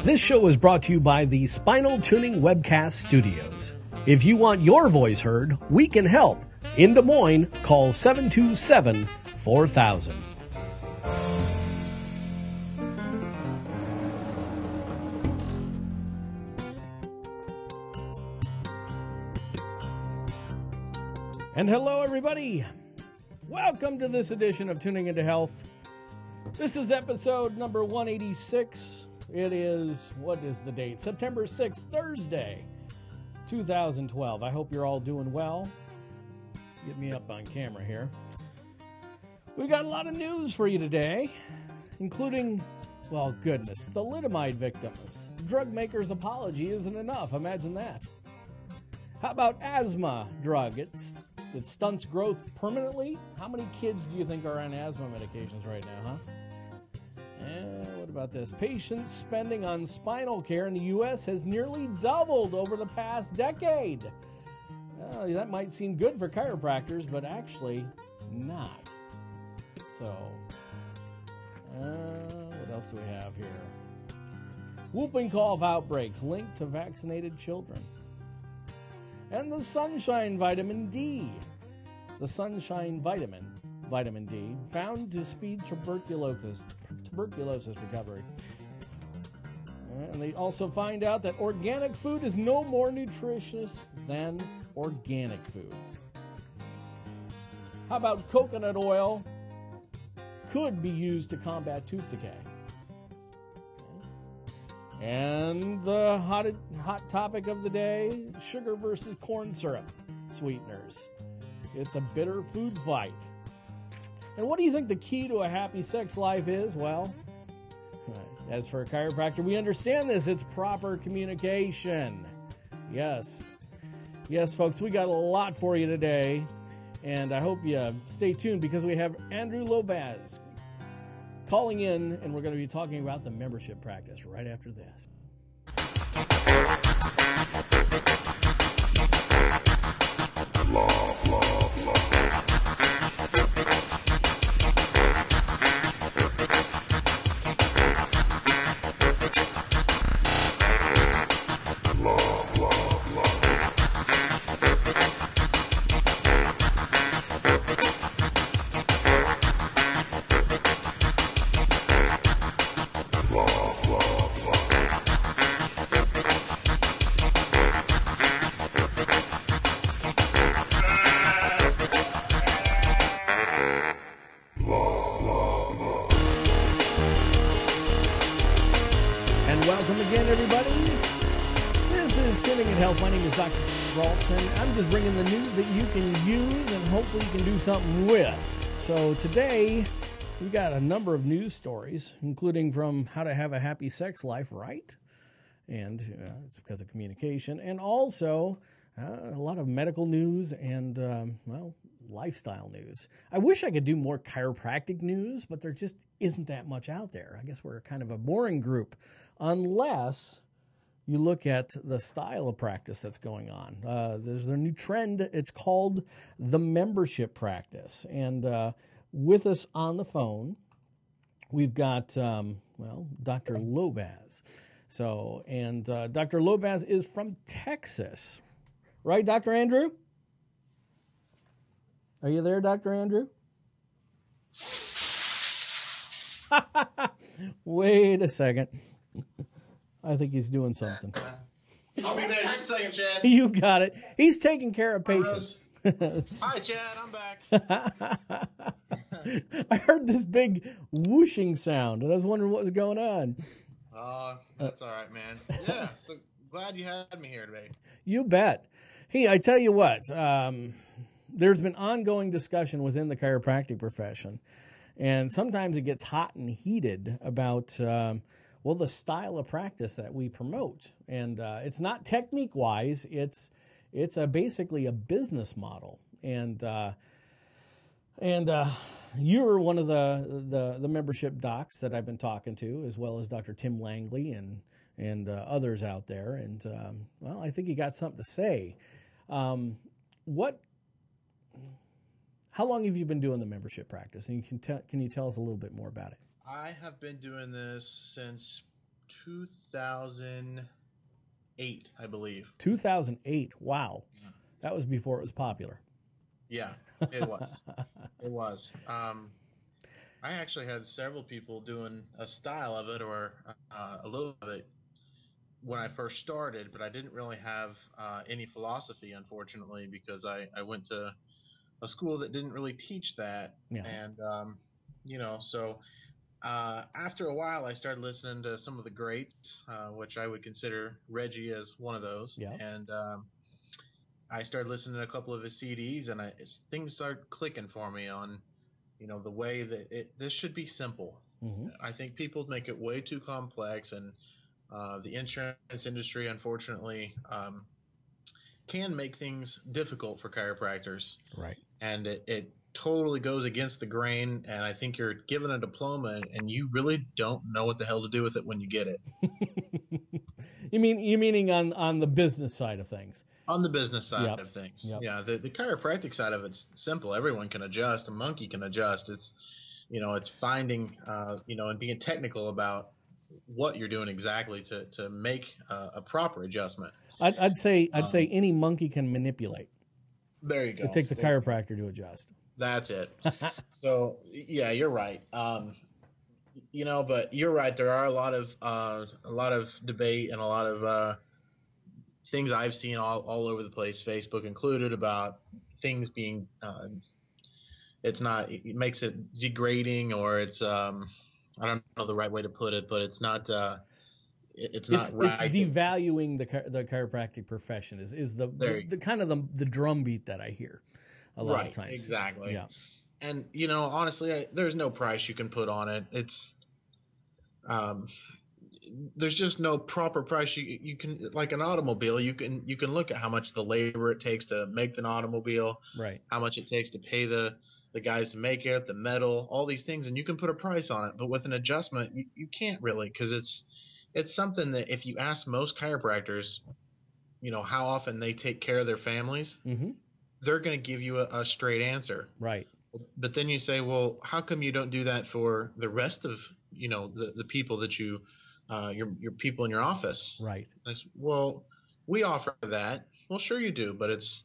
This show is brought to you by the Spinal Tuning Webcast Studios. If you want your voice heard, we can help. In Des Moines, call 727-4000. And hello, everybody. Welcome to this edition of Tuning into Health. This is episode number 186. It is, what is the date? September 6th, Thursday, 2012. I hope you're all doing well. Get me up on camera here. We got a lot of news for you today, including, well, goodness, thalidomide victims. The drug maker's apology isn't enough. Imagine that. How about asthma drug? It stunts growth permanently. How many kids do you think are on asthma medications right now, huh? And what about this? Patients spending on spinal care in the U.S. has nearly doubled over the past decade. That might seem good for chiropractors, but actually not. So, what else do we have here? Whooping cough outbreaks linked to vaccinated children. And the sunshine vitamin D. The sunshine vitamin D, found to speed tuberculosis recovery. And they also find out that organic food is no more nutritious than organic food. How about coconut oil could be used to combat tooth decay? And the hot topic of the day, sugar versus corn syrup sweeteners. It's a bitter food fight. And what do you think the key to a happy sex life is? Well, as for a chiropractor, we understand this. It's proper communication. Yes. Yes, folks, we got a lot for you today. And I hope you stay tuned because we have Andrew Lobaz calling in, and we're going to be talking about the membership practice right after this. My name is Dr. Rohlfsen. I'm just bringing the news that you can use and hopefully you can do something with. So today, we've got a number of news stories, including from how to have a happy sex life, right? And it's because of communication. And also, a lot of medical news and, lifestyle news. I wish I could do more chiropractic news, but there just isn't that much out there. I guess we're kind of a boring group, unless you look at the style of practice that's going on. There's a new trend. It's called the membership practice. And with us on the phone, we've got, Dr. Lobaz. Dr. Lobaz is from Texas. Right, Dr. Andrew? Are you there, Dr. Andrew? Wait a second. I think he's doing something. I'll be there just a second, Chad. You got it. He's taking care of patients. Hi, Chad. I'm back. I heard this big whooshing sound, and I was wondering what was going on. That's all right, man. Yeah, so glad you had me here today. You bet. Hey, I tell you what, there's been ongoing discussion within the chiropractic profession, and sometimes it gets hot and heated about the style of practice that we promote. And it's not technique-wise, it's basically a business model. And you're one of the membership docs that I've been talking to, as well as Dr. Tim Langley and others out there. And, I think you got something to say. How long have you been doing the membership practice? And can you tell us a little bit more about it? I have been doing this since 2008, I believe. 2008. Wow. That was before it was popular. Yeah, it was. It was. I actually had several people doing a style of it or a little of it when I first started, but I didn't really have any philosophy, unfortunately, because I went to a school that didn't really teach that. Yeah. And, so after a while, I started listening to some of the greats, which I would consider Reggie as one of those. Yeah. And I started listening to a couple of his CDs, and things started clicking for me on, the way that this should be simple. Mm-hmm. I think people make it way too complex, and the insurance industry, unfortunately, can make things difficult for chiropractors. Right. And it totally goes against the grain. And I think you're given a diploma, and you really don't know what the hell to do with it when you get it. You meaning on the business side of things? On the business side Yep. of things, Yep. yeah. The chiropractic side of it's simple. Everyone can adjust. A monkey can adjust. It's it's finding and being technical about what you're doing exactly to make a proper adjustment. I'd say any monkey can manipulate. There you go. It takes a chiropractor to adjust. That's it. So yeah, you're right. But you're right. There are a lot of debate and a lot of things I've seen all over the place, Facebook included, about things being it makes it degrading, or it's I don't know the right way to put it, but it's not right. It's devaluing the chiropractic profession is the kind of the drumbeat that I hear a lot of times. Exactly. Yeah. And honestly, there's no price you can put on it. It's there's just no proper price you can, like an automobile, you can look at how much the labor it takes to make an automobile, right? How much it takes to pay the guys to make it, the metal, all these things, and you can put a price on it. But with an adjustment, you can't really, because it's something that if you ask most chiropractors, how often they take care of their families, mm-hmm. they're going to give you a straight answer. Right. But then you say, well, how come you don't do that for the rest of, the people that you, your people in your office? Right. Well, we offer that. Well, sure you do, but it's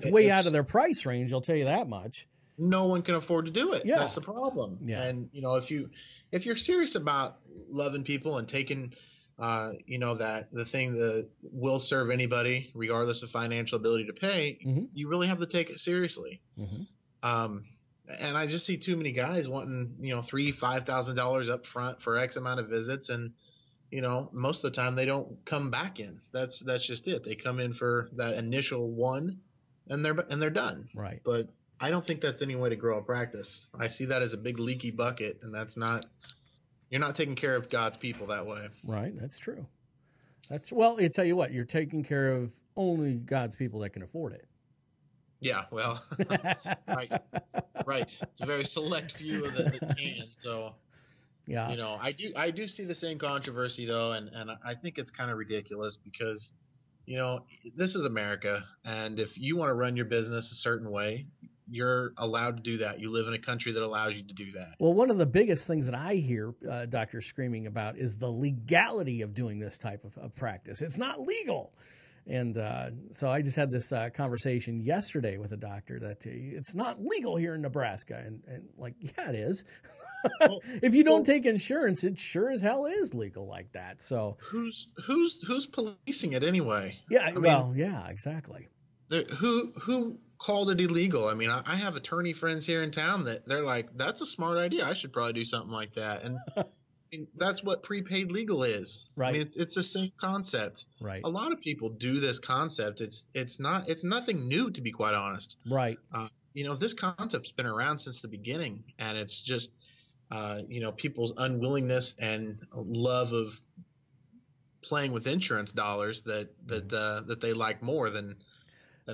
way out of their price range. I'll tell you that much. No one can afford to do it. Yeah. That's the problem. Yeah. And if you're serious about loving people and taking, that the thing that will serve anybody regardless of financial ability to pay, mm-hmm. you really have to take it seriously. Mm-hmm. And I just see too many guys wanting, $3,000-$5,000 up front for X amount of visits. And, most of the time they don't come back in. That's just it. They come in for that initial one and they're done. Right. But I don't think that's any way to grow a practice. I see that as a big leaky bucket, and you're not taking care of God's people that way. Right. That's true. Well, I tell you what, you're taking care of only God's people that can afford it. Yeah, well, right. It's a very select few that can. So, yeah, I do see the same controversy though, and I think it's kind of ridiculous because, this is America, and if you want to run your business a certain way, you're allowed to do that. You live in a country that allows you to do that. Well, one of the biggest things that I hear doctors screaming about is the legality of doing this type of practice. It's not legal. And so I just had this conversation yesterday with a doctor that it's not legal here in Nebraska. And like, yeah, it is. Well, if you don't take insurance, it sure as hell is legal like that. So who's policing it anyway? Yeah, yeah, exactly. Who called it illegal? I mean, I have attorney friends here in town that they're like, that's a smart idea. I should probably do something like that. And that's what prepaid legal is. Right. I mean, it's the same concept. Right. A lot of people do this concept. It's nothing new, to be quite honest. Right. This concept's been around since the beginning, and it's just, people's unwillingness and love of playing with insurance dollars that they like more than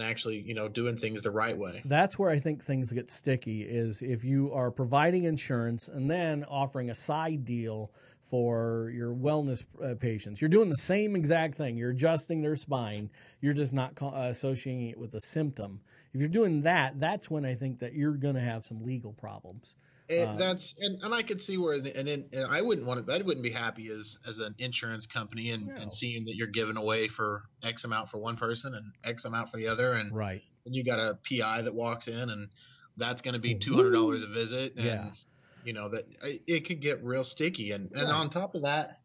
actually, doing things the right way. That's where I think things get sticky, is if you are providing insurance and then offering a side deal for your wellness patients. You're doing the same exact thing. You're adjusting their spine. You're just not associating it with a symptom. If you're doing that, that's when I think that you're going to have some legal problems. And I could see where and I wouldn't want it. I wouldn't be happy as an insurance company and No. seeing that you're giving away for X amount for one person and X amount for the other, and Right. then you got a PI that walks in and that's going to be Woo! $200 a visit, and Yeah. that it could get real sticky, and Right. on top of that,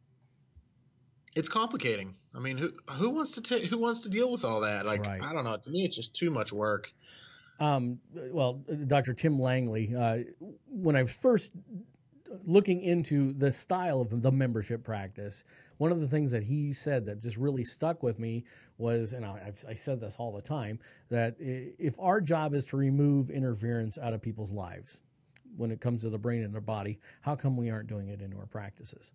it's complicating. I mean, who wants to deal with all that? Like, Right. I don't know. To me, it's just too much work. Well, Dr. Tim Langley, when I was first looking into the style of the membership practice, one of the things that he said that just really stuck with me was, and I said this all the time, that if our job is to remove interference out of people's lives when it comes to the brain and the body, how come we aren't doing it into our practices?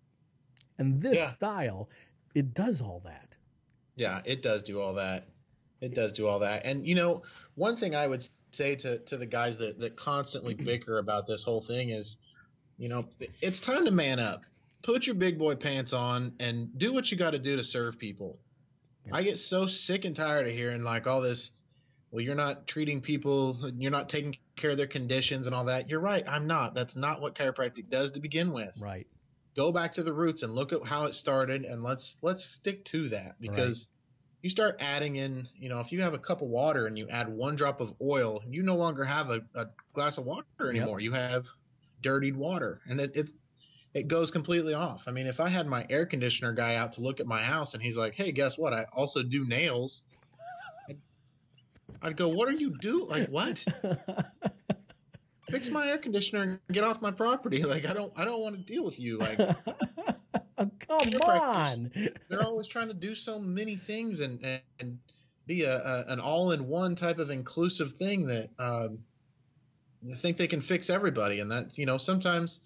And this style, it does all that. Yeah, it does do all that. It does do all that. And, one thing I would say to the guys that constantly bicker about this whole thing is, it's time to man up. Put your big boy pants on and do what you got to do to serve people. Yeah. I get so sick and tired of hearing like all this, well, you're not treating people, you're not taking care of their conditions and all that. You're right. I'm not. That's not what chiropractic does to begin with. Right. Go back to the roots and look at how it started, and let's stick to that, because you start adding in, if you have a cup of water and you add 1 drop of oil, you no longer have a glass of water anymore. Yep. You have dirtied water, and it goes completely off. I mean, if I had my air conditioner guy out to look at my house and he's like, hey, guess what? I also do nails. I'd go, what are you doing? Like, what? Fix my air conditioner and get off my property. Like, I don't want to deal with you. Like, come on. They're always trying to do so many things and be an all-in-one type of inclusive thing that they think they can fix everybody. And that, sometimes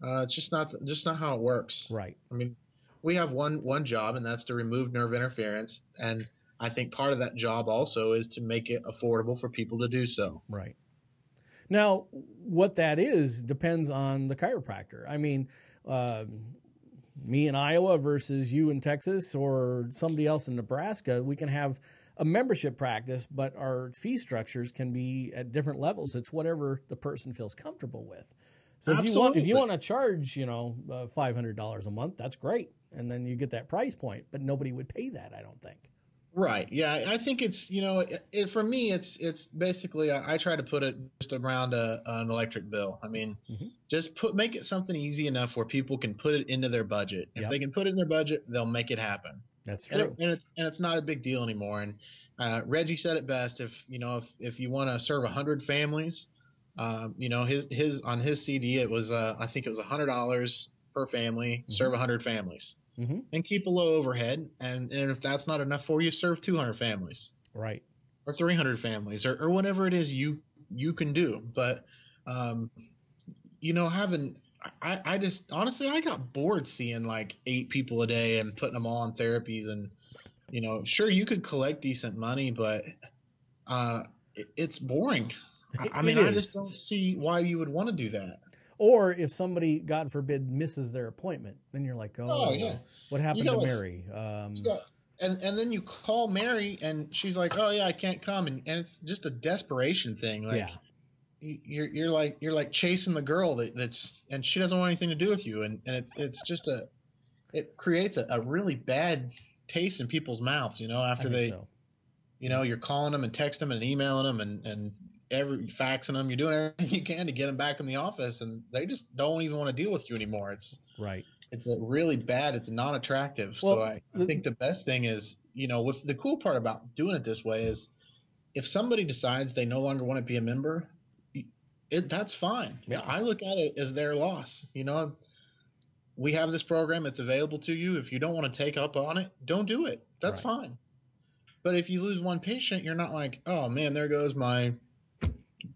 it's just not how it works. Right. I mean, we have one job, and that's to remove nerve interference. And I think part of that job also is to make it affordable for people to do so. Right. Now, what that is depends on the chiropractor. I mean, me in Iowa versus you in Texas or somebody else in Nebraska, we can have a membership practice, but our fee structures can be at different levels. It's whatever the person feels comfortable with. So if you want to charge, $500 a month, that's great. And then you get that price point, but nobody would pay that, I don't think. Right. Yeah. I think it's, for me, it's basically, I try to put it just around an electric bill. I mean, just make it something easy enough where people can put it into their budget. If they can put it in their budget, they'll make it happen. That's true. And it's not a big deal anymore. And Reggie said it best. If you want to serve 100 families, his on his CD, it was, I think it was $100 per family, serve 100 families. And keep a low overhead, and if that's not enough for you, serve 200 families, right, or 300 families, or whatever it is you can do. But I just honestly, I got bored seeing like 8 people a day and putting them all on therapies, and sure, you could collect decent money, but it's boring. I mean, I just don't see why you would want to do that. Or if somebody, God forbid, misses their appointment, then you're like, yeah. What happened to Mary? And then you call Mary, and she's like, oh yeah, I can't come, and it's just a desperation thing. Like, you're like chasing the girl and she doesn't want anything to do with you, and it's just it creates a really bad taste in people's mouths, after you're calling them and texting them and emailing them and faxing them. You're doing everything you can to get them back in the office, and they just don't even want to deal with you anymore. It's a really bad. It's non-attractive. Well, so I think the best thing is, with the cool part about doing it this way is, if somebody decides they no longer want to be a member, that's fine. Yeah. I look at it as their loss. We have this program. It's available to you. If you don't want to take up on it, don't do it. That's fine. But if you lose one patient, you're not like, oh man, there goes my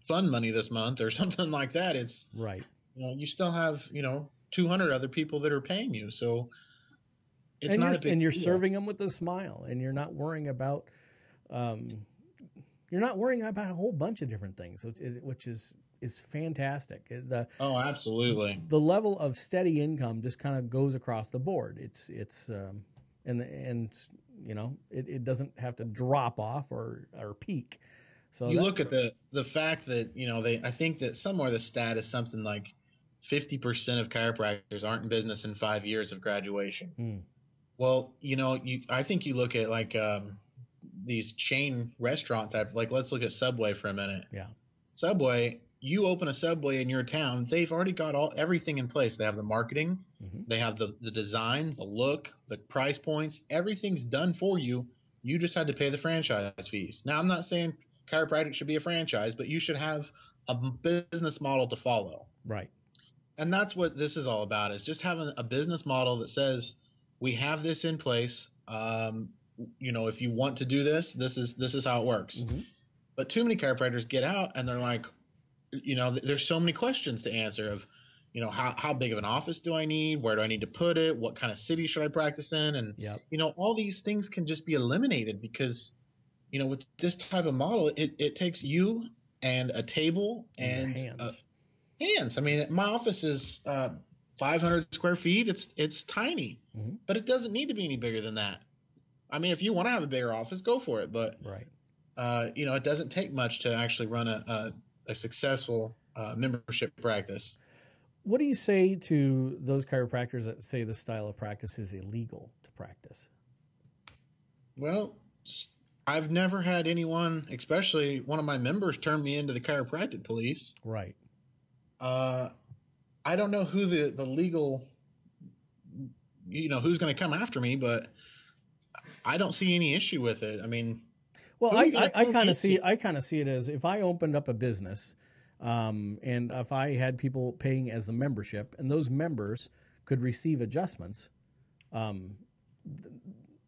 fund money this month or something like that. It's right. You still have 200 other people that are paying you, so it's not a big and you're deal. Serving them with a smile, and you're not worrying about a whole bunch of different things, which is fantastic. Absolutely. The level of steady income just kind of goes across the board. It doesn't have to drop off or peak. So you look at the fact that I think that somewhere the stat is something like 50% of chiropractors aren't in business in 5 years of graduation. Mm. Well, I think you look at like these chain restaurant type, like let's look at Subway for a minute. Yeah. Subway, you open a Subway in your town, they've already got everything in place. They have the marketing, they have the design, the look, the price points, everything's done for you. You just had to pay the franchise fees. Now, I'm not saying chiropractic should be a franchise, but you should have a business model to follow. Right. And that's what this is all about, is just having a business model that says we have this in place. If you want to do this, this is how it works. But too many chiropractors get out and they're like, there's so many questions to answer of, how big of an office do I need? Where do I need to put it? What kind of city should I practice in? And, all these things can just be eliminated because, with this type of model, it takes you and a table and hands. I mean, my office is 500 square feet. It's tiny, but it doesn't need to be any bigger than that. I mean, if you want to have a bigger office, go for it. But, it doesn't take much to actually run a successful membership practice. What do you say to those chiropractors that say the style of practice is illegal to practice? Well, I've never had anyone, especially one of my members, turn me into the chiropractic police. Right. I don't know who the legal, who's going to come after me, but I don't see any issue with it. I mean, well, I kind of see it as if I opened up a business, and if I had people paying as the membership, and those members could receive adjustments,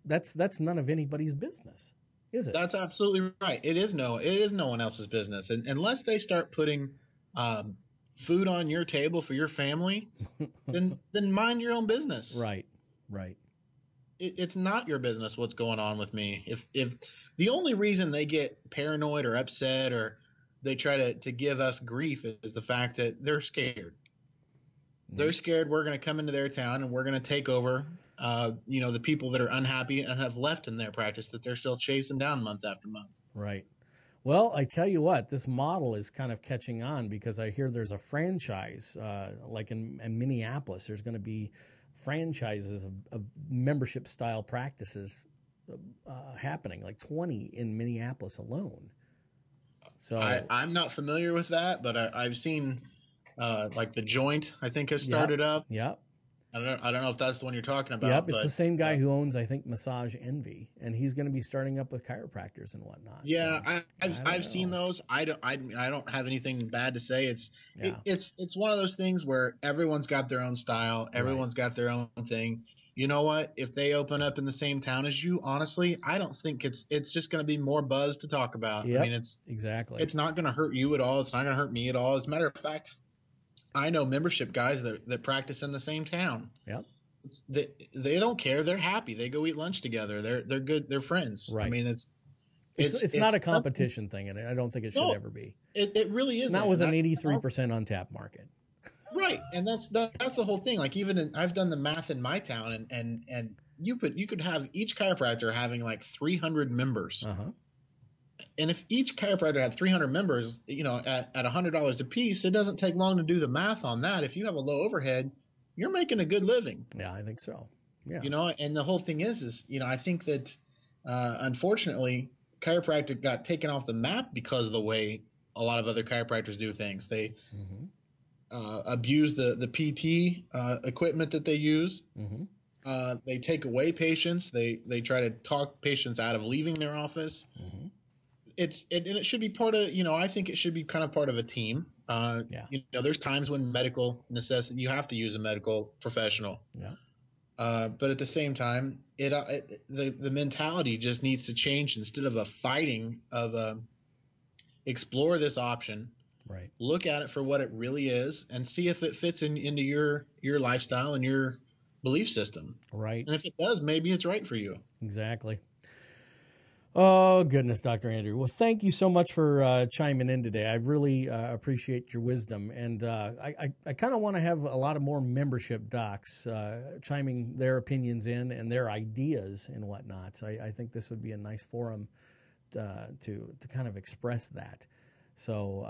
that's none of anybody's business, is it? That's absolutely right. It is no one else's business, and unless they start putting food on your table for your family, then mind your own business. Right. It's not your business what's going on with me. If the only reason they get paranoid or upset or they try to give us grief is the fact that they're scared. They're scared we're going to come into their town and we're going to take over, the people that are unhappy and have left in their practice that they're still chasing down month after month. Right. Well, I tell you what, this model is kind of catching on because I hear there's a franchise, like in Minneapolis, there's going to be franchises of membership style practices happening, like 20 in Minneapolis alone. So I'm not familiar with that, but I've seen like the Joint, I think, has started up. Yep. I don't know if that's the one you're talking about. Yep, it's the same guy who owns, I think, Massage Envy, and he's going to be starting up with chiropractors and whatnot. Yeah, so, I've seen those. I don't have anything bad to say. It's one of those things where everyone's got their own style, everyone's got their own thing. You know what? If they open up in the same town as you, honestly, I don't think it's just going to be more buzz to talk about. Yep, I mean, it's not going to hurt you at all. It's not going to hurt me at all. As a matter of fact, I know membership guys that practice in the same town. Yep. They don't care. They're happy. They go eat lunch together. They're good. They're friends. Right. I mean, it's not a competition thing, and I don't think it should ever be. It really isn't. Not with an 83% untapped market. Right, and that's the whole thing. Like I've done the math in my town, and you could have each chiropractor having like 300 members. And if each chiropractor had 300 members, at $100 a piece, it doesn't take long to do the math on that. If you have a low overhead, you're making a good living. Yeah, I think so. Yeah. And the whole thing is I think that unfortunately chiropractic got taken off the map because of the way a lot of other chiropractors do things. They abuse the PT equipment that they use. They take away patients. They try to talk patients out of leaving their office. It should be part of, I think it should be kind of part of a team. There's times when medical necessity, you have to use a medical professional. Yeah. But at the same time, the mentality just needs to change. Instead of a fighting of explore this option, right? Look at it for what it really is and see if it fits into your lifestyle and your belief system. Right. And if it does, maybe it's right for you. Exactly. Oh, goodness, Dr. Andrew. Well, thank you so much for chiming in today. I really appreciate your wisdom. And I kind of want to have a lot of more membership docs chiming their opinions in and their ideas and whatnot. So I think this would be a nice forum to kind of express that. So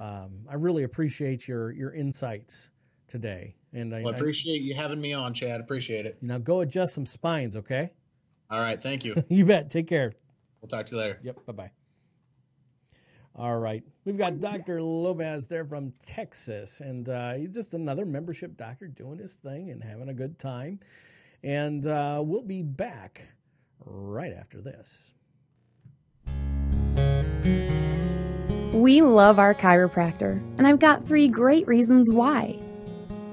I really appreciate your insights today. And Well, I appreciate you having me on, Chad. Appreciate it. Now go adjust some spines, okay? All right. Thank you. You bet. Take care. We'll talk to you later. Yep. Bye-bye. All right. We've got Dr. Lopez there from Texas, and he's just another membership doctor doing his thing and having a good time. And we'll be back right after this. We love our chiropractor, and I've got 3 great reasons why.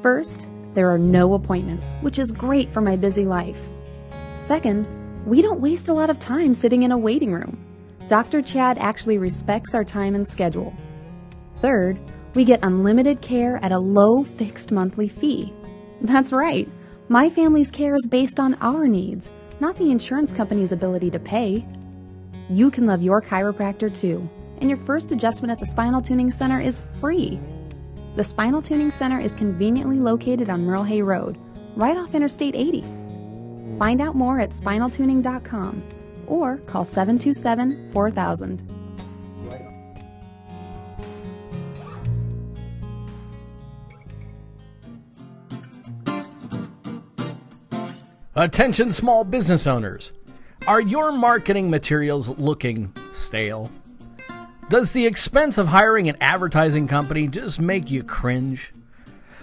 First, there are no appointments, which is great for my busy life. Second, we don't waste a lot of time sitting in a waiting room. Dr. Chad actually respects our time and schedule. Third, we get unlimited care at a low fixed monthly fee. That's right, my family's care is based on our needs, not the insurance company's ability to pay. You can love your chiropractor too, and your first adjustment at the Spinal Tuning Center is free. The Spinal Tuning Center is conveniently located on Merle Hay Road, right off Interstate 80. Find out more at spinaltuning.com or call 727-4000. Attention small business owners. Are your marketing materials looking stale? Does the expense of hiring an advertising company just make you cringe?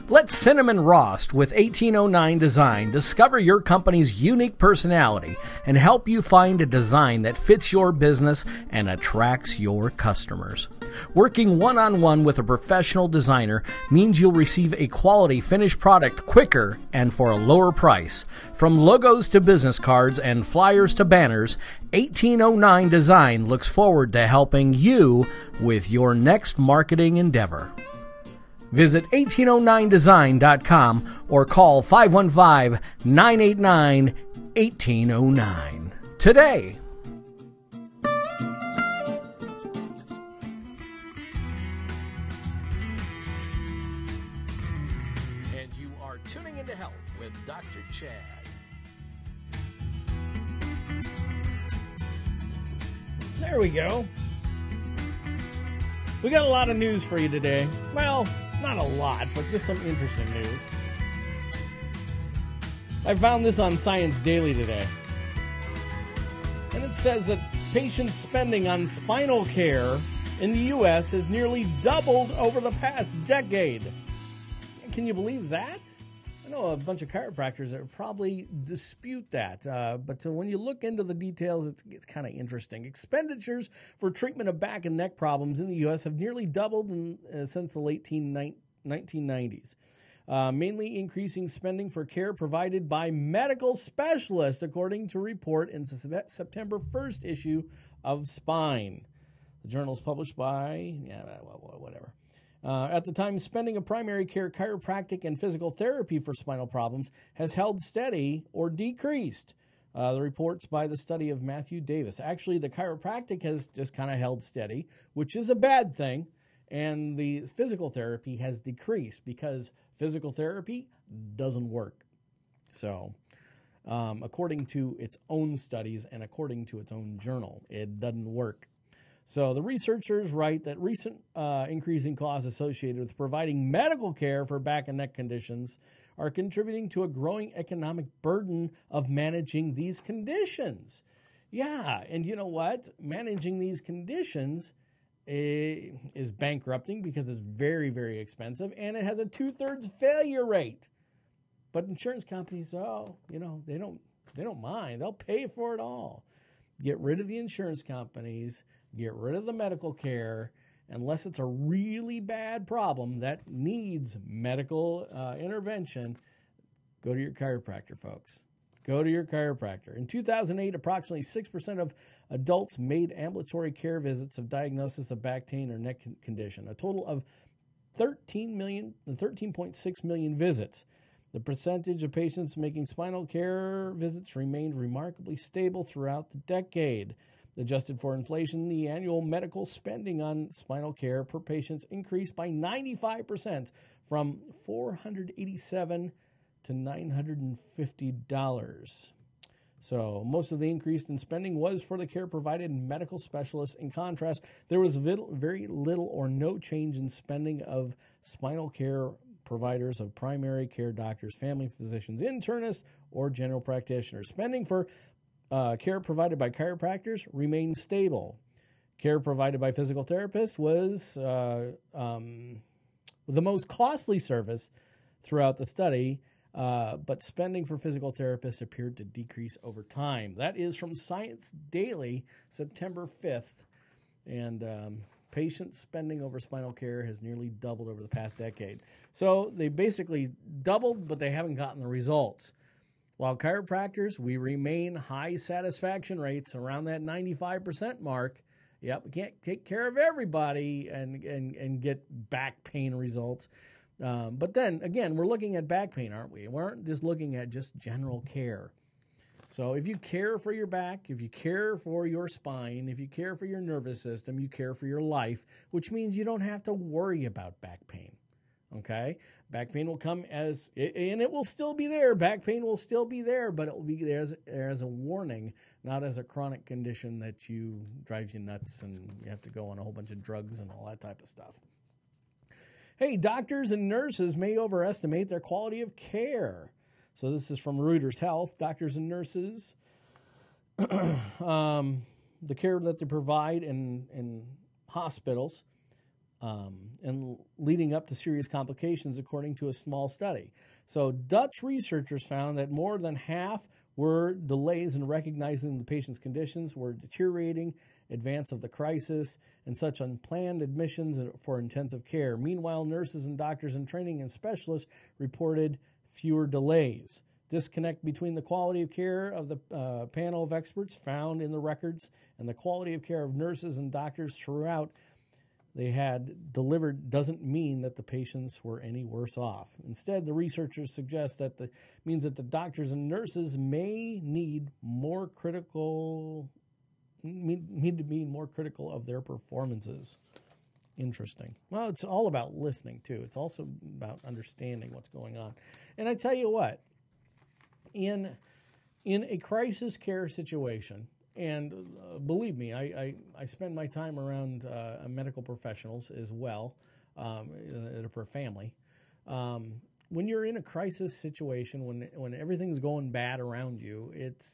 Let Cinnamon Rost with 1809 Design discover your company's unique personality and help you find a design that fits your business and attracts your customers. Working one-on-one with a professional designer means you'll receive a quality finished product quicker and for a lower price. From logos to business cards and flyers to banners, 1809 Design looks forward to helping you with your next marketing endeavor. Visit 1809design.com or call 515-989-1809 today. And you are tuning into Health with Dr. Chad. There we go. We got a lot of news for you today. Well, not a lot, but just some interesting news. I found this on Science Daily today. And it says that patient spending on spinal care in the U.S. has nearly doubled over the past decade. Can you believe that? I know a bunch of chiropractors that would probably dispute that, but when you look into the details, it's kind of interesting. Expenditures for treatment of back and neck problems in the U.S. have nearly doubled since the late 1990s, mainly increasing spending for care provided by medical specialists, according to a report in September 1st issue of Spine. The journal is published by, whatever. At the time, spending of primary care, chiropractic, and physical therapy for spinal problems has held steady or decreased. The reports by the study of Matthew Davis. Actually, the chiropractic has just kind of held steady, which is a bad thing, and the physical therapy has decreased because physical therapy doesn't work. So, according to its own studies and according to its own journal, it doesn't work. So the researchers write that recent increasing costs associated with providing medical care for back and neck conditions are contributing to a growing economic burden of managing these conditions. Yeah, and you know what? Managing these conditions is bankrupting because it's very, very expensive, and it has a 2/3 failure rate. But insurance companies, they don't mind. They'll pay for it all. Get rid of the insurance companies. Get rid of the medical care, unless it's a really bad problem that needs medical intervention. Go to your chiropractor, folks. Go to your chiropractor. In 2008, approximately 6% of adults made ambulatory care visits of diagnosis of back pain or neck condition, a total of 13.6 million visits. The percentage of patients making spinal care visits remained remarkably stable throughout the decade. Adjusted for inflation, the annual medical spending on spinal care per patient increased by 95% from $487 to $950. So most of the increase in spending was for the care provided in medical specialists. In contrast, there was very little or no change in spending of spinal care providers of primary care doctors, family physicians, internists, or general practitioners. Spending for care provided by chiropractors remained stable. Care provided by physical therapists was the most costly service throughout the study, but spending for physical therapists appeared to decrease over time. That is from Science Daily, September 5th. And patient spending over spinal care has nearly doubled over the past decade. So they basically doubled, but they haven't gotten the results. While chiropractors, we remain high satisfaction rates around that 95% mark. Yep, we can't take care of everybody and get back pain results. But then, again, we're looking at back pain, aren't we? We aren't just looking at just general care. So if you care for your back, if you care for your spine, if you care for your nervous system, you care for your life, which means you don't have to worry about back pain. Okay? Back pain will come and it will still be there. Back pain will still be there, but it will be there as a warning, not as a chronic condition that drives you nuts and you have to go on a whole bunch of drugs and all that type of stuff. Hey, doctors and nurses may overestimate their quality of care. So this is from Reuters Health. Doctors and nurses, the care that they provide in hospitals and leading up to serious complications, according to a small study. So Dutch researchers found that more than half were delays in recognizing the patient's conditions were deteriorating, advance of the crisis, and such unplanned admissions for intensive care. Meanwhile, nurses and doctors in training and specialists reported fewer delays. Disconnect between the quality of care of the panel of experts found in the records and the quality of care of nurses and doctors throughout they had delivered doesn't mean that the patients were any worse off. Instead, the researchers suggest that means that the doctors and nurses may need to be more critical of their performances. Interesting. Well, it's all about listening, too. It's also about understanding what's going on. And I tell you what, in a crisis care situation, and believe me, I spend my time around medical professionals as well, per family. When you're in a crisis situation, when everything's going bad around you, it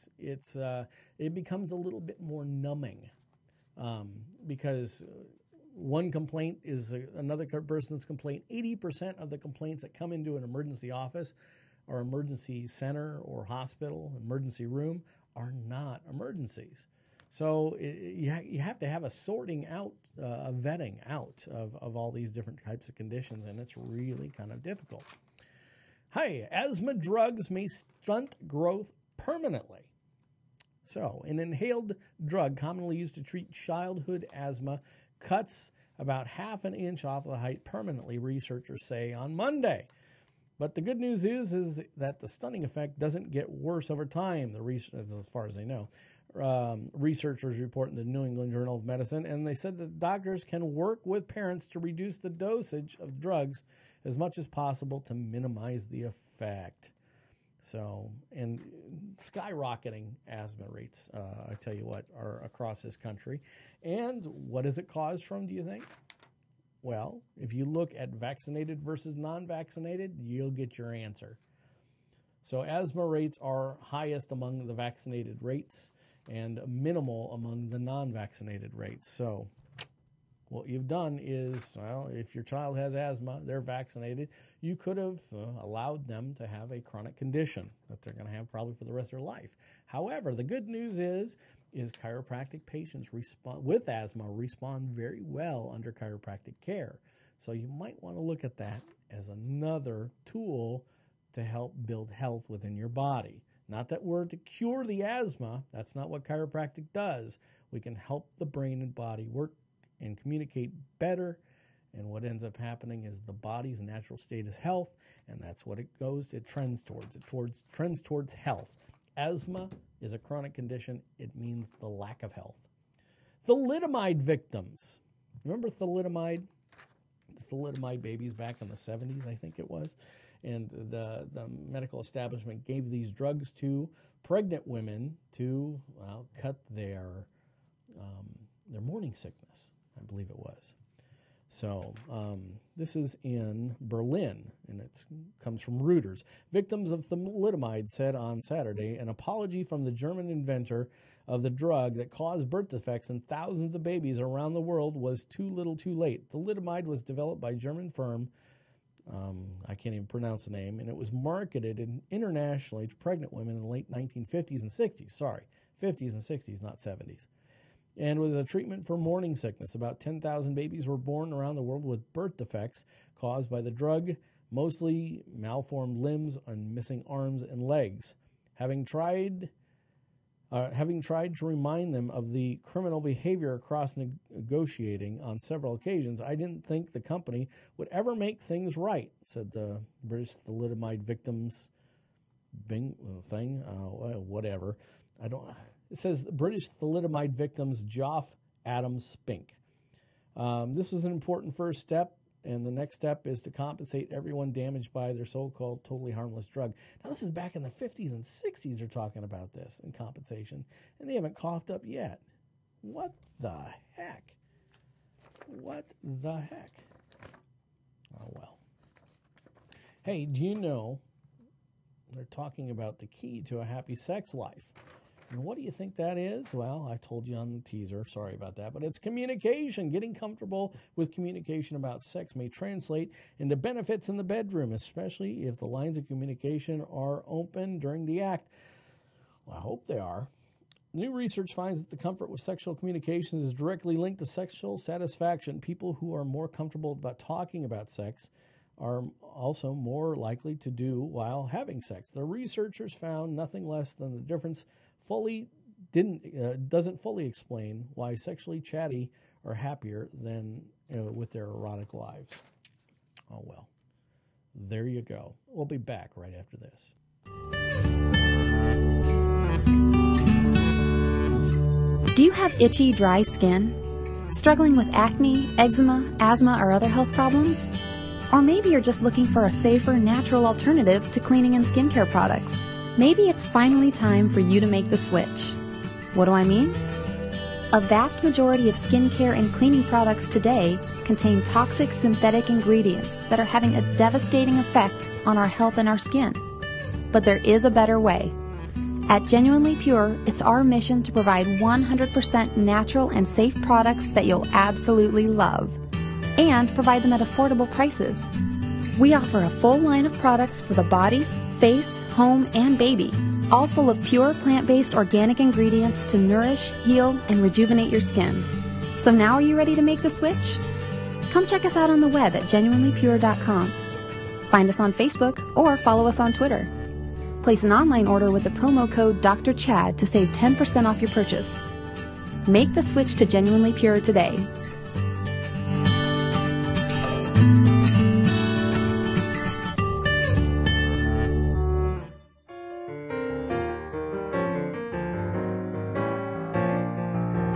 becomes a little bit more numbing, because one complaint is another person's complaint. 80% of the complaints that come into an emergency office or emergency center or hospital, emergency room, are not emergencies. So you have to have a sorting out, a vetting out of all these different types of conditions, and it's really kind of difficult. Hey, asthma drugs may stunt growth permanently. So an inhaled drug commonly used to treat childhood asthma cuts about half an inch off the height permanently, researchers say on Monday. But the good news is that the stunning effect doesn't get worse over time, as far as they know. Researchers report in the New England Journal of Medicine, and they said that doctors can work with parents to reduce the dosage of drugs as much as possible to minimize the effect. So, and skyrocketing asthma rates, I tell you what, are across this country. And what does it cause from, do you think? Well, if you look at vaccinated versus non-vaccinated, you'll get your answer. So asthma rates are highest among the vaccinated rates and minimal among the non-vaccinated rates. So what you've done is, well, if your child has asthma, they're vaccinated, you could have allowed them to have a chronic condition that they're going to have probably for the rest of their life. However, the good news is chiropractic patients with asthma respond very well under chiropractic care. So you might want to look at that as another tool to help build health within your body. Not that we're to cure the asthma. That's not what chiropractic does. We can help the brain and body work and communicate better. And what ends up happening is the body's natural state is health, and that's what it trends towards. It trends towards health. Asthma is a chronic condition. It means the lack of health. Thalidomide victims. Remember thalidomide? The thalidomide babies back in the 70s, I think it was. And the medical establishment gave these drugs to pregnant women to cut their morning sickness, I believe it was. So this is in Berlin, and it comes from Reuters. Victims of thalidomide said on Saturday an apology from the German inventor of the drug that caused birth defects in thousands of babies around the world was too little too late. Thalidomide was developed by a German firm, I can't even pronounce the name, and it was marketed internationally to pregnant women in the late 1950s and 60s. Sorry, 50s and 60s, not 70s. And was a treatment for morning sickness. About 10,000 babies were born around the world with birth defects caused by the drug, mostly malformed limbs and missing arms and legs. Having tried to remind them of the criminal behavior across negotiating on several occasions, I didn't think the company would ever make things right, said the British thalidomide victims whatever. It says British thalidomide victims Geoff Adams Spink. This was an important first step, and the next step is to compensate everyone damaged by their so-called totally harmless drug. Now, this is back in the 50s and 60s they're talking about this and compensation, and they haven't coughed up yet. What the heck? What the heck? Oh, well. Hey, do you know they're talking about the key to a happy sex life? And what do you think that is? Well, I told you on the teaser. Sorry about that. But it's communication. Getting comfortable with communication about sex may translate into benefits in the bedroom, especially if the lines of communication are open during the act. Well, I hope they are. New research finds that the comfort with sexual communication is directly linked to sexual satisfaction. People who are more comfortable about talking about sex are also more likely to do while having sex. The researchers found nothing less than the difference doesn't fully explain why sexually chatty are happier than with their erotic lives. Oh well, there you go. We'll be back right after this. Do you have itchy, dry skin? Struggling with acne, eczema, asthma, or other health problems? Or maybe you're just looking for a safer, natural alternative to cleaning and skincare products. Maybe it's finally time for you to make the switch. What do I mean? A vast majority of skincare and cleaning products today contain toxic synthetic ingredients that are having a devastating effect on our health and our skin. But there is a better way. At Genuinely Pure, it's our mission to provide 100% natural and safe products that you'll absolutely love, and provide them at affordable prices. We offer a full line of products for the body, face, home, and baby, all full of pure plant-based organic ingredients to nourish, heal, and rejuvenate your skin. So now are you ready to make the switch? Come check us out on the web at genuinelypure.com. Find us on Facebook or follow us on Twitter. Place an online order with the promo code Dr. Chad to save 10% off your purchase. Make the switch to Genuinely Pure today.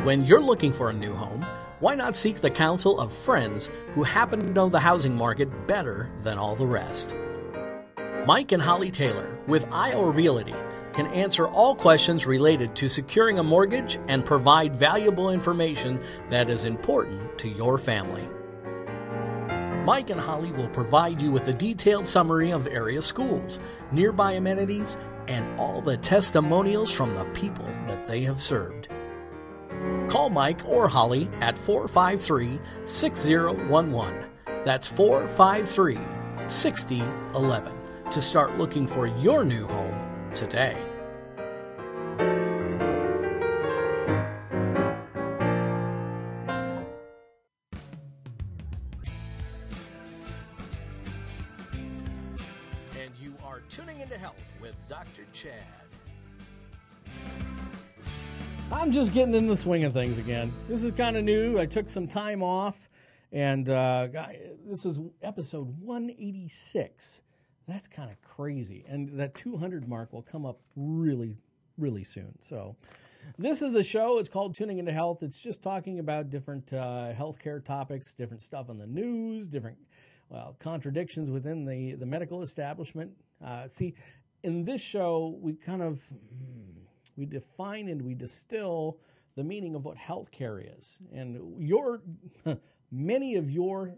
When you're looking for a new home, why not seek the counsel of friends who happen to know the housing market better than all the rest? Mike and Holly Taylor with Iowa Realty can answer all questions related to securing a mortgage and provide valuable information that is important to your family. Mike and Holly will provide you with a detailed summary of area schools, nearby amenities, and all the testimonials from the people that they have served. Call Mike or Holly at 453-6011. That's 453-6011 to start looking for your new home today. And you are tuning into Health with Dr. Chad. I'm just getting in the swing of things again. This is kind of new. I took some time off, and this is episode 186. That's kind of crazy. And that 200 mark will come up really, really soon. So this is a show. It's called Tuning into Health. It's just talking about different healthcare topics, different stuff on the news, different contradictions within the medical establishment. See, in this show, we kind of... we define and we distill the meaning of what healthcare is. And many of your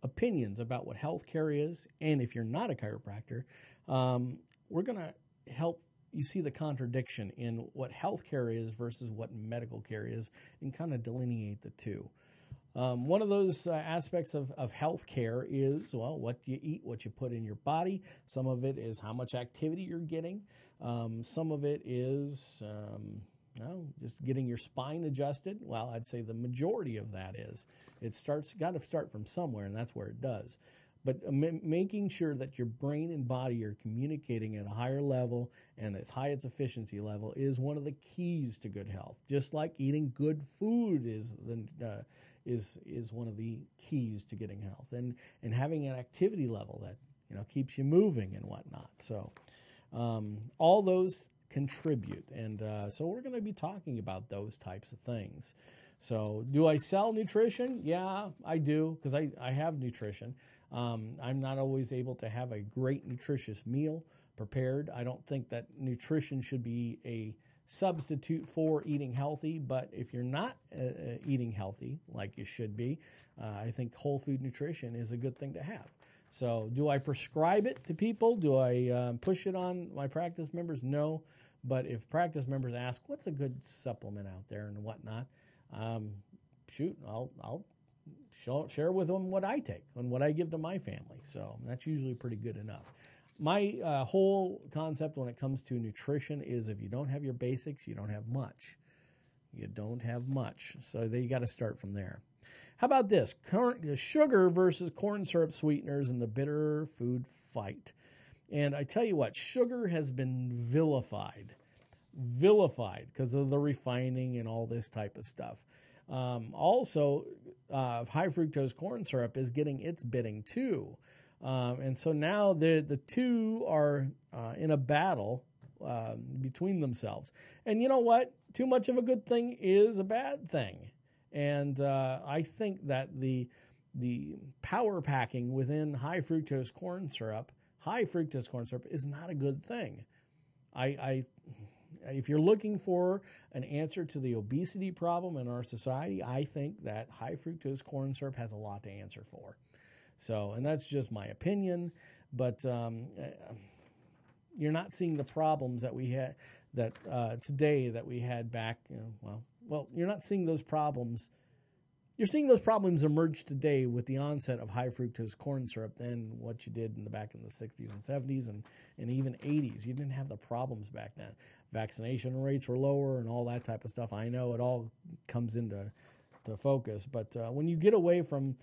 opinions about what healthcare is, and if you're not a chiropractor, we're going to help you see the contradiction in what healthcare is versus what medical care is, and kind of delineate the two. One of those aspects of healthcare is, well, what you eat, what you put in your body. Some of it is how much activity you're getting. Some of it is just getting your spine adjusted. Well, I'd say the majority of that is. Got to start from somewhere, and that's where it does. But making sure that your brain and body are communicating at a higher level and as high its efficiency level is one of the keys to good health. Just like eating good food is one of the keys to getting health, and having an activity level that keeps you moving and whatnot. So all those contribute, and so we're going to be talking about those types of things. So do I sell nutrition? Yeah, I do, because I have nutrition. I'm not always able to have a great nutritious meal prepared. I don't think that nutrition should be a substitute for eating healthy, but if you're not eating healthy like you should be, I think whole food nutrition is a good thing to have. So do I prescribe it to people? Do I push it on my practice members? No. But if practice members ask, what's a good supplement out there and whatnot, I'll share with them what I take and what I give to my family. So that's usually pretty good enough. My whole concept when it comes to nutrition is if you don't have your basics, you don't have much. You don't have much. So you got to start from there. How about this? Sugar versus corn syrup sweeteners in the bitter food fight. And I tell you what, sugar has been vilified because of the refining and all this type of stuff. Also, high fructose corn syrup is getting its bidding too. And so now the two are in a battle between themselves. And you know what? Too much of a good thing is a bad thing. And I think that the power packing within high fructose corn syrup is not a good thing. If you're looking for an answer to the obesity problem in our society, I think that high fructose corn syrup has a lot to answer for. So, and that's just my opinion, but you're not seeing the problems that we had today that we had back. Well, you're not seeing those problems. You're seeing those problems emerge today with the onset of high fructose corn syrup than what you did back in the 60s and 70s and even 80s. You didn't have the problems back then. Vaccination rates were lower and all that type of stuff. I know it all comes into focus, but when you get away from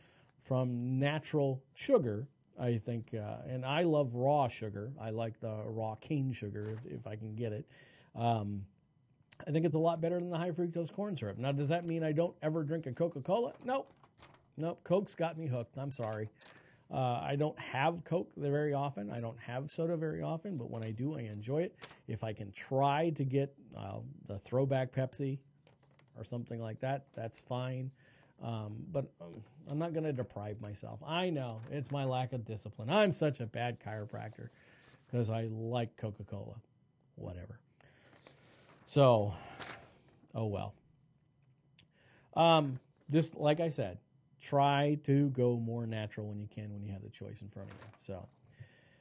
natural sugar, I think, and I love raw sugar. I like the raw cane sugar if I can get it. I think it's a lot better than the high fructose corn syrup. Now, does that mean I don't ever drink a Coca-Cola? Nope. Coke's got me hooked. I'm sorry. I don't have Coke very often. I don't have soda very often, but when I do, I enjoy it. If I can try to get the throwback Pepsi or something like that, that's fine. But I'm not going to deprive myself. I know it's my lack of discipline. I'm such a bad chiropractor because I like Coca-Cola. Whatever. So, oh well. Just like I said, try to go more natural when you can, when you have the choice in front of you. So,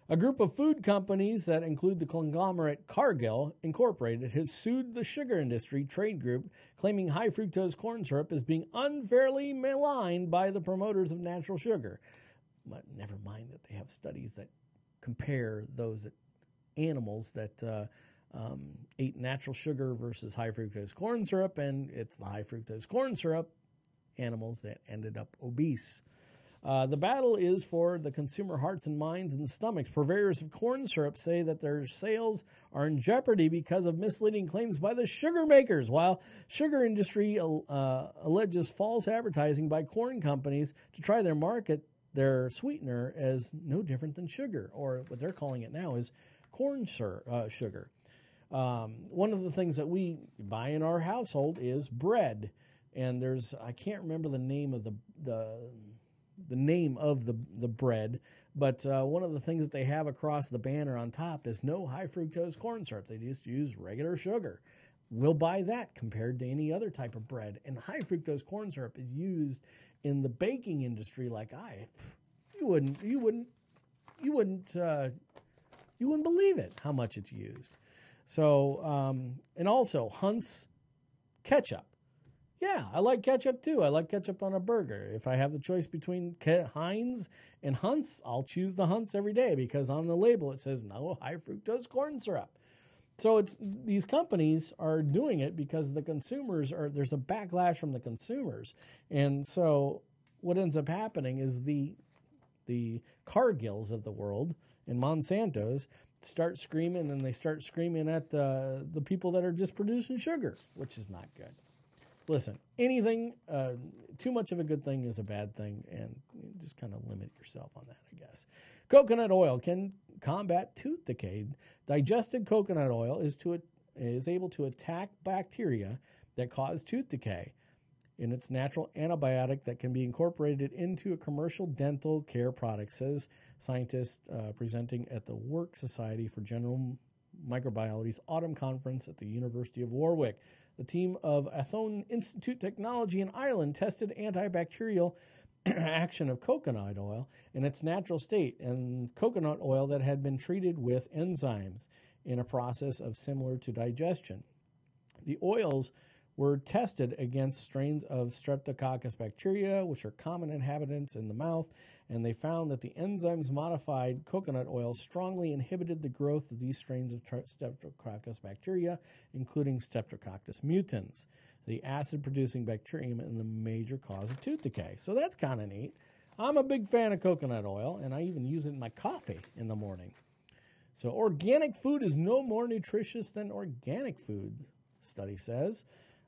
a group of food companies that include the conglomerate Cargill Incorporated has sued the sugar industry trade group, claiming high fructose corn syrup is being unfairly maligned by the promoters of natural sugar. But never mind that they have studies that compare those animals that ate natural sugar versus high fructose corn syrup, and it's the high fructose corn syrup animals that ended up obese. The battle is for the consumer hearts and minds and stomachs. Purveyors of corn syrup say that their sales are in jeopardy because of misleading claims by the sugar makers, while sugar industry alleges false advertising by corn companies to try their market their sweetener as no different than sugar, or what they're calling it now is corn sugar. One of the things that we buy in our household is bread, and I can't remember the name of the name of the bread, but one of the things that they have across the banner on top is no high fructose corn syrup. They just use regular sugar. we'll buy that compared to any other type of bread. And high fructose corn syrup is used in the baking industry like you wouldn't believe it how much it's used. So and also Hunt's ketchup. Yeah, I like ketchup too. I like ketchup on a burger. If I have the choice between Heinz and Hunt's, I'll choose the Hunt's every day because on the label it says no high fructose corn syrup. So these companies are doing it because there's a backlash from the consumers. And so what ends up happening is the Cargills of the world and Monsanto's start screaming, and they start screaming at the people that are just producing sugar, which is not good. Listen, anything, too much of a good thing is a bad thing, and you just kind of limit yourself on that, I guess. Coconut oil can combat tooth decay. Digested coconut oil is able to attack bacteria that cause tooth decay. In its natural antibiotic that can be incorporated into a commercial dental care product, says scientists presenting at the Work Society for General Microbiology's autumn conference at the University of Warwick. The team of Athlone Institute Technology in Ireland tested antibacterial action of coconut oil in its natural state and coconut oil that had been treated with enzymes in a process of similar to digestion. The oils were tested against strains of Streptococcus bacteria, which are common inhabitants in the mouth, and they found that the enzymes-modified coconut oil strongly inhibited the growth of these strains of Streptococcus bacteria, including Streptococcus mutans, the acid-producing bacterium and the major cause of tooth decay. So that's kind of neat. I'm a big fan of coconut oil, and I even use it in my coffee in the morning. So organic food is no more nutritious than organic food, study says.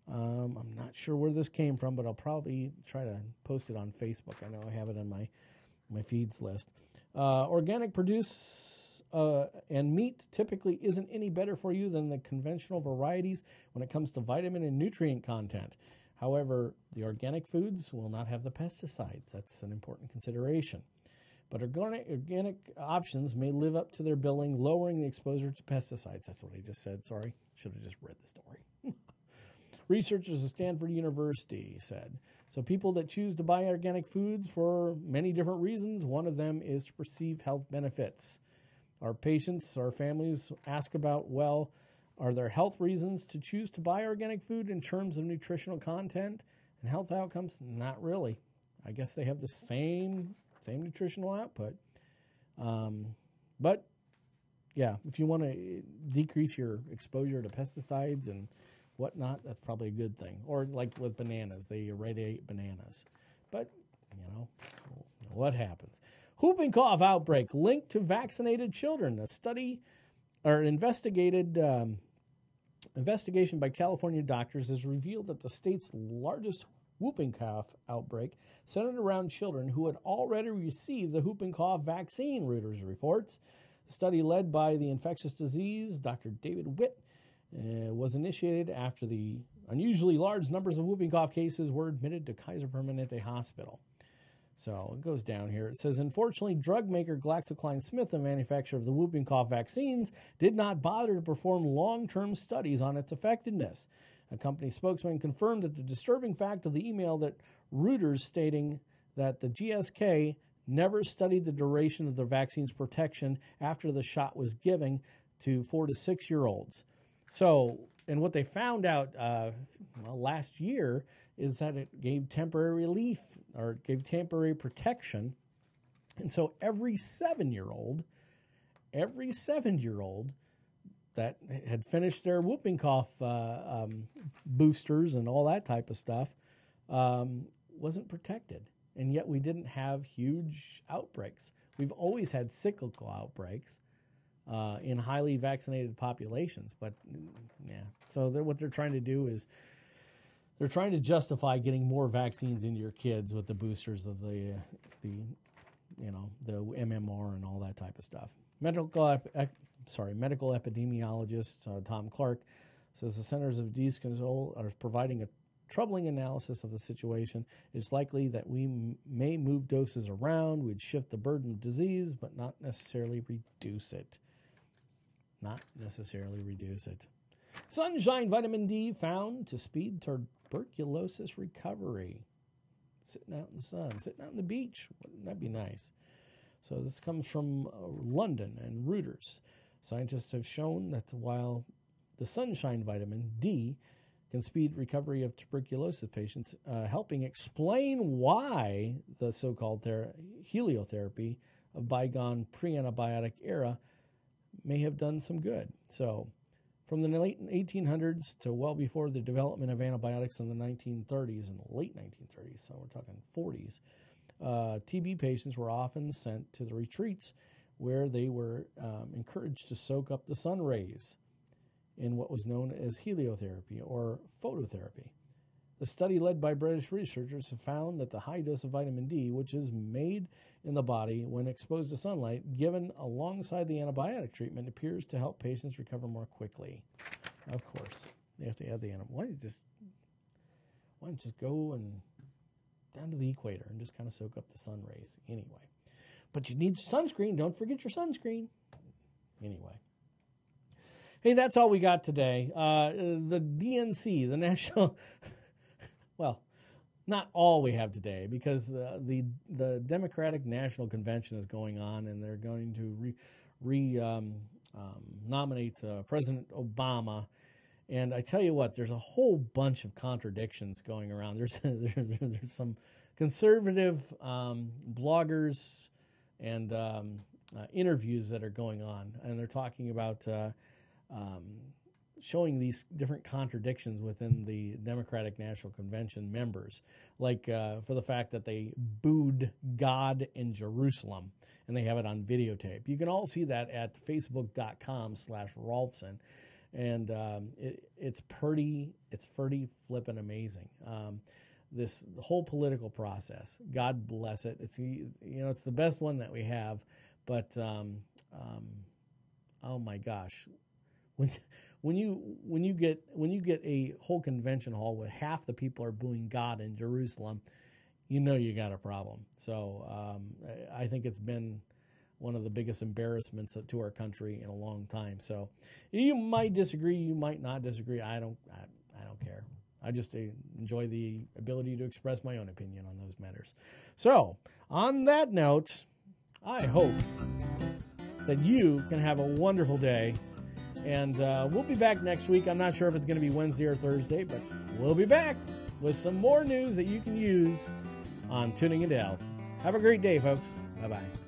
I'm not sure where this came from, but I'll probably try to post it on Facebook. I know I have it on my feeds list. Organic produce and meat typically isn't any better for you than the conventional varieties when it comes to vitamin and nutrient content. However, the organic foods will not have the pesticides. That's an important consideration. But organic options may live up to their billing, lowering the exposure to pesticides. That's what I just said. Sorry. Should have just read the story. Researchers at Stanford University said. So people that choose to buy organic foods for many different reasons, one of them is to perceive health benefits. Our patients, our families ask about, well, are there health reasons to choose to buy organic food in terms of nutritional content and health outcomes? Not really. I guess they have the same nutritional output. But, yeah, if you want to decrease your exposure to pesticides and whatnot, that's probably a good thing. Or like with bananas, they irradiate bananas. But, what happens? Whooping cough outbreak linked to vaccinated children. A study or investigation by California doctors has revealed that the state's largest whooping cough outbreak centered around children who had already received the whooping cough vaccine, Reuters reports. The study led by the infectious disease, Dr. David Witt, was initiated after the unusually large numbers of whooping cough cases were admitted to Kaiser Permanente Hospital. So it goes down here. It says, unfortunately, drug maker GlaxoSmithKline, the manufacturer of the whooping cough vaccines, did not bother to perform long-term studies on its effectiveness. A company spokesman confirmed that the disturbing fact of the email that Reuters stating that the GSK never studied the duration of the vaccine's protection after the shot was given to 4 to 6 year olds. So, and what they found out last year is that it gave temporary relief or gave temporary protection. And so every 7-year-old that had finished their whooping cough boosters and all that type of stuff wasn't protected. And yet we didn't have huge outbreaks. We've always had cyclical outbreaks in highly vaccinated populations. But, yeah. So what they're trying to do is they're trying to justify getting more vaccines into your kids with the boosters of the MMR and all that type of stuff. Medical epidemiologist Tom Clark says the Centers of Disease Control are providing a troubling analysis of the situation. It's likely that we may move doses around. We'd shift the burden of disease, but not necessarily reduce it. Sunshine vitamin D found to speed tuberculosis recovery. Sitting out in the sun, sitting out on the beach. Wouldn't that be nice? So this comes from London and Reuters. Scientists have shown that while the sunshine vitamin D can speed recovery of tuberculosis patients, helping explain why the so-called heliotherapy of bygone pre-antibiotic era may have done some good. So from the late 1800s to well before the development of antibiotics in the 1930s and the late 1930s, so we're talking 40s, TB patients were often sent to the retreats where they were encouraged to soak up the sun rays in what was known as heliotherapy or phototherapy. The study led by British researchers found that the high dose of vitamin D, which is made in the body when exposed to sunlight, given alongside the antibiotic treatment, appears to help patients recover more quickly. Of course, they have to add the antibiotic. Why don't you just go and down to the equator and just kind of soak up the sun rays anyway? But you need sunscreen. Don't forget your sunscreen. Anyway. Hey, that's all we got today. The DNC, the National... well, not all we have today, because the Democratic National Convention is going on, and they're going to nominate President Obama. And I tell you what, there's a whole bunch of contradictions going around. There's some conservative bloggers and interviews that are going on, and they're talking about showing these different contradictions within the Democratic National Convention members, like for the fact that they booed God in Jerusalem, and they have it on videotape. You can all see that at facebook.com/Rohlfsen, and it's pretty flippin' amazing. This whole political process, God bless it. It's it's the best one that we have, but oh my gosh. When you get a whole convention hall where half the people are booing God in Jerusalem, you know you got a problem. So I think it's been one of the biggest embarrassments to our country in a long time. So you might disagree, you might not disagree. I don't care. I just enjoy the ability to express my own opinion on those matters. So on that note, I hope that you can have a wonderful day. And we'll be back next week. I'm not sure if it's going to be Wednesday or Thursday, but we'll be back with some more news that you can use on Tuning Into Health. Have a great day, folks. Bye-bye.